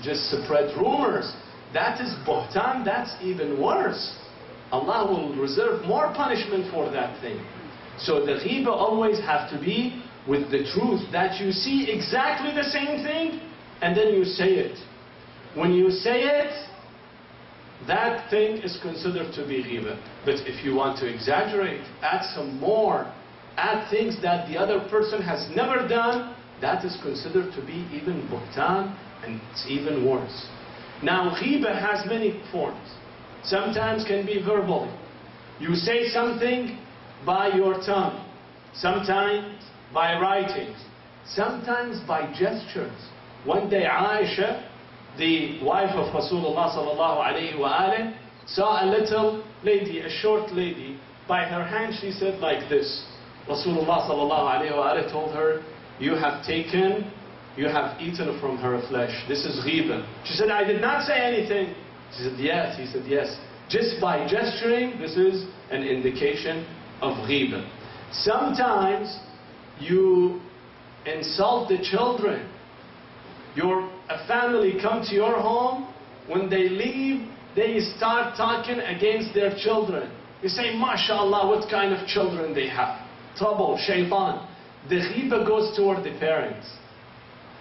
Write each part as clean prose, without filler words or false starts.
just spread rumors. That is buhtan, that's even worse. Allah will reserve more punishment for that thing. So the ghibah always have to be with the truth, that you see exactly the same thing and then you say it. When you say it, that thing is considered to be ghibah. But if you want to exaggerate, add some more, add things that the other person has never done, that is considered to be even buhtan, and it's even worse. Now ghibah has many forms. Sometimes can be verbally. You say something by your tongue, sometimes by writing, sometimes by gestures. One day Aisha, the wife of Rasulullah sallallahu alayhi wa alayhi, saw a little lady, a short lady. By her hand she said like this. Rasulullah sallallahu alayhi wa alayhi told her, you have eaten from her flesh. This is ghibah. She said, I did not say anything. She said, yes. He said, yes. Just by gesturing, this is an indication of ghibah. Sometimes you insult the children. A family come to your home, when they leave, they start talking against their children. You say, MashaAllah, what kind of children they have? Trouble, shaitan. The ghibah goes toward the parents.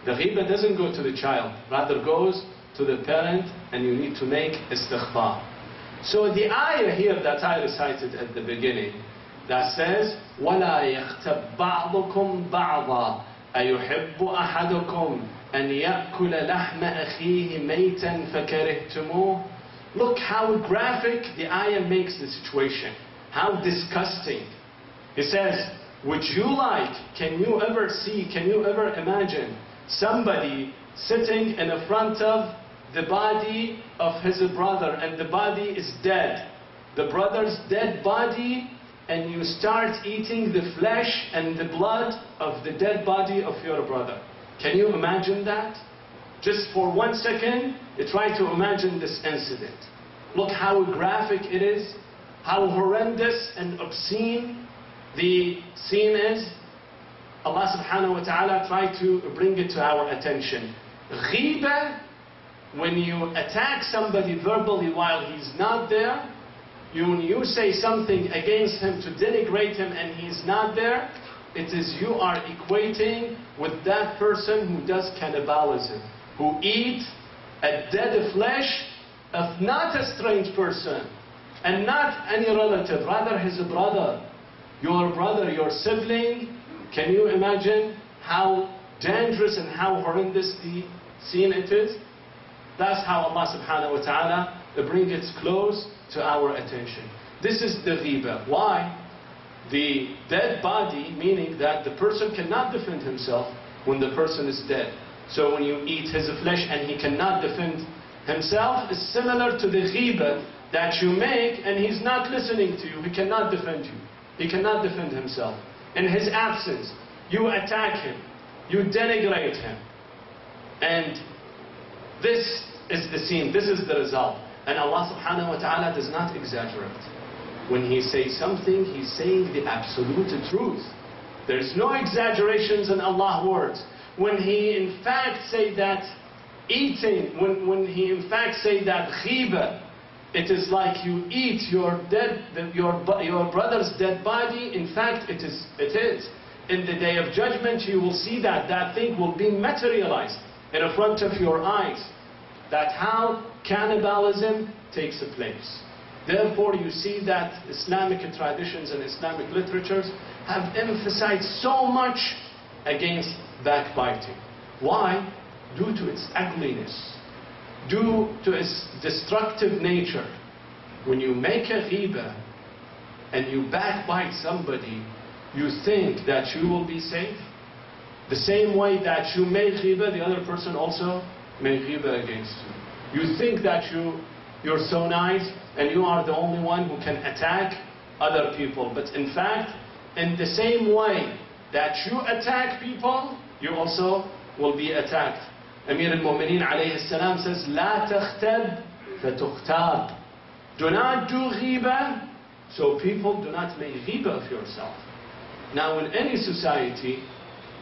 The ghibah doesn't go to the child, rather goes to the parent, and you need to make istighfar. So the ayah here that I recited at the beginning, that says, وَلَا يَغْتَبْ بَعْضُكُمْ بَعْضًا أَيُحِبُّ أَحَدُكُمْ أَنْ يَأْكُلَ لَحْمَ أَخِيهِ مَيْتًا فَكَرِهْتُمُوهُ. Look how graphic the ayah makes the situation. How disgusting. It says, would you like, can you ever see, can you ever imagine somebody sitting in front of the body of his brother, and the body is dead, the brother's dead body, and you start eating the flesh and the blood of the dead body of your brother? Can you imagine that? Just for 1 second, try to imagine this incident. Look how graphic it is, how horrendous and obscene the scene is. Allah subhanahu wa ta'ala tried to bring it to our attention. Ghibah, when you attack somebody verbally while he's not there, when you say something against him to denigrate him and he's not there, it is you are equating with that person who does cannibalism, who eat a dead flesh of not a strange person and not any relative, rather his brother, your sibling. Can you imagine how dangerous and how horrendous the scene it is? That's how Allah subhanahu wa ta'ala brings it close to our attention. This is the ghibah. Why? The dead body, meaning that the person cannot defend himself when the person is dead. So when you eat his flesh and he cannot defend himself, is similar to the ghibah that you make and he's not listening to you. He cannot defend you. He cannot defend himself. In his absence, you attack him, you denigrate him. And this is the scene, this is the result. And Allah subhanahu wa ta'ala does not exaggerate. When He says something, He's saying the absolute truth. There's no exaggerations in Allah's words. When He in fact say that eating, when He in fact say that ghibah, it is like you eat your brother's dead body. In fact, it is. In the day of judgment, you will see that thing will be materialized in front of your eyes. That how cannibalism takes place. Therefore, you see that Islamic traditions and Islamic literatures have emphasized so much against backbiting. Why? Due to its ugliness. Due to its destructive nature. When you make a ghibah and you backbite somebody, you think that you will be safe. The same way that you make ghibah, the other person also make ghibah against you. You think that you're so nice and you are the only one who can attack other people. But in fact, in the same way that you attack people, you also will be attacked. Amir al-Mu'mineen alayhi salam says, لا تغتب فتغتاب. Do not do ghibah, so people do not make ghibah of yourself. Now in any society,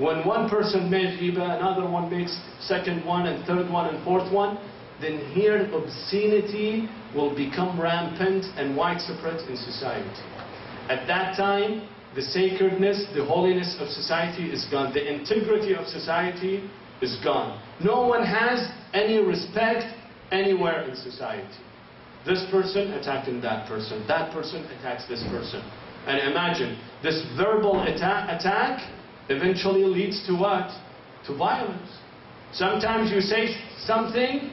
When one person made riba, another one makes second one and third one and fourth one, then here obscenity will become rampant and widespread in society. At that time, the sacredness, the holiness of society is gone. The integrity of society is gone. No one has any respect anywhere in society. This person attacking that person attacks this person. And imagine, this verbal attack eventually leads to what? To violence. Sometimes you say something,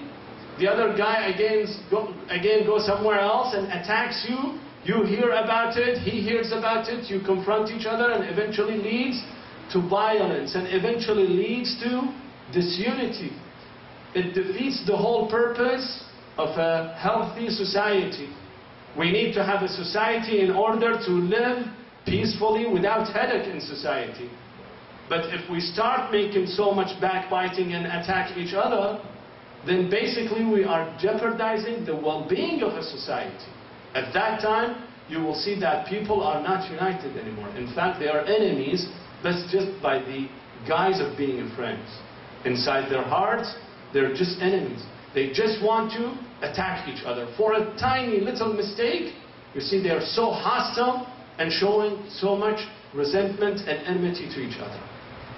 the other guy again goes somewhere else and attacks you. You hear about it, he hears about it, you confront each other, and eventually leads to violence, and eventually leads to disunity. It defeats the whole purpose of a healthy society. We need to have a society in order to live peacefully without headache in society. But if we start making so much backbiting and attack each other, then basically we are jeopardizing the well-being of a society. At that time, you will see that people are not united anymore. In fact, they are enemies, but just by the guise of being friends. Inside their hearts, they're just enemies. They just want to attack each other. For a tiny little mistake, you see they are so hostile and showing so much resentment and enmity to each other.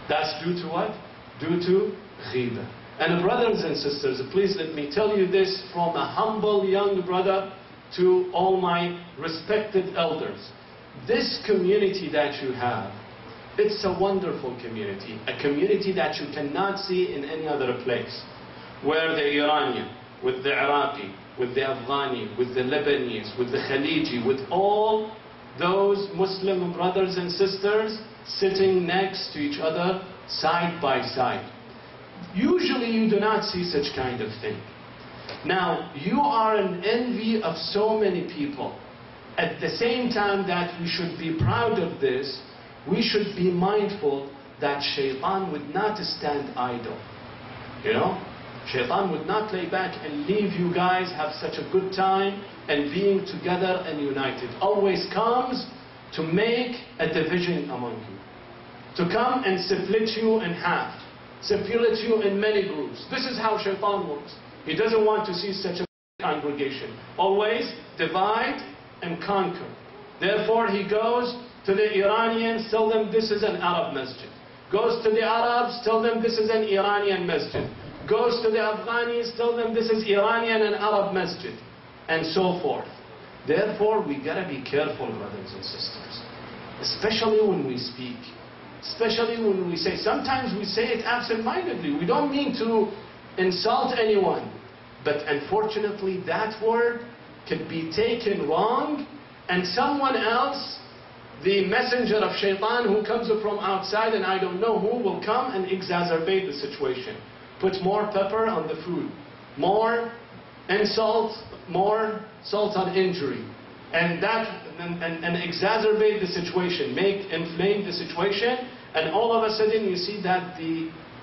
That's due to what? Due to ghiba. And brothers and sisters, please let me tell you this from a humble young brother to all my respected elders. This community that you have, it's a wonderful community. A community that you cannot see in any other place. Where the Iranian, with the Iraqi, with the Afghani, with the Lebanese, with the Khaliji, with all those Muslim brothers and sisters sitting next to each other, side by side. Usually you do not see such kind of thing. Now, you are an envy of so many people. At the same time that we should be proud of this, we should be mindful that Shaitan would not stand idle. You know? Shaitan would not lay back and leave you guys have such a good time and being together and united. Always comes to make a division among you. To come and split you in half. Split you in many groups. This is how Shaitan works. He doesn't want to see such a congregation. Always divide and conquer. Therefore he goes to the Iranians, tell them this is an Arab masjid. Goes to the Arabs, tell them this is an Iranian masjid. Goes to the Afghanis, tell them this is Iranian and Arab masjid. And so forth. Therefore we gotta be careful, brothers and sisters. Especially when we speak. Especially when we say, sometimes we say it absent-mindedly. We don't mean to insult anyone. But unfortunately that word could be taken wrong, and someone else, the messenger of Shaitan who comes from outside and I don't know who, will come and exacerbate the situation. Put more pepper on the food, more insult, more salt on injury, and exacerbate the situation, inflame the situation, and all of a sudden you see that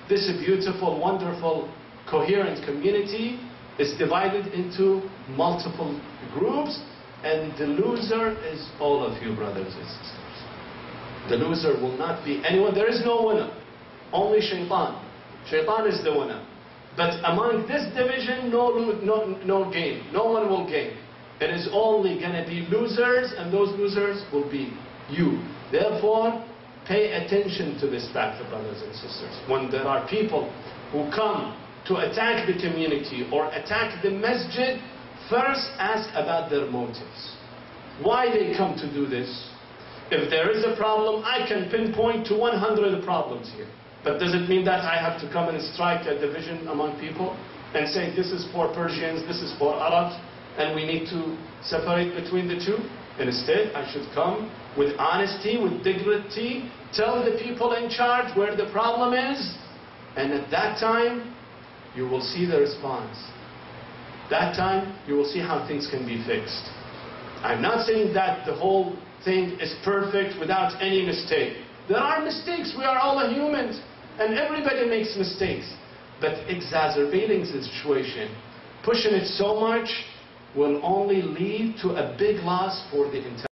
this beautiful, wonderful, coherent community is divided into multiple groups, and the loser is all of you, brothers and sisters. The loser will not be anyone. There is no winner, only Shaitan. Shaitan is the winner. But among this division, no gain. No one will gain. It is only going to be losers, and those losers will be you. Therefore, pay attention to this fact, brothers and sisters. When there are people who come to attack the community or attack the masjid, first ask about their motives. Why they come to do this? If there is a problem, I can pinpoint to 100 problems here. But does it mean that I have to come and strike a division among people and say this is for Persians, this is for Arabs, and we need to separate between the two? Instead, I should come with honesty, with dignity, tell the people in charge where the problem is, and at that time, you will see the response. That time, you will see how things can be fixed. I'm not saying that the whole thing is perfect without any mistake. There are mistakes. We are all humans, and everybody makes mistakes. But exacerbating the situation, pushing it so much, will only lead to a big loss for the entire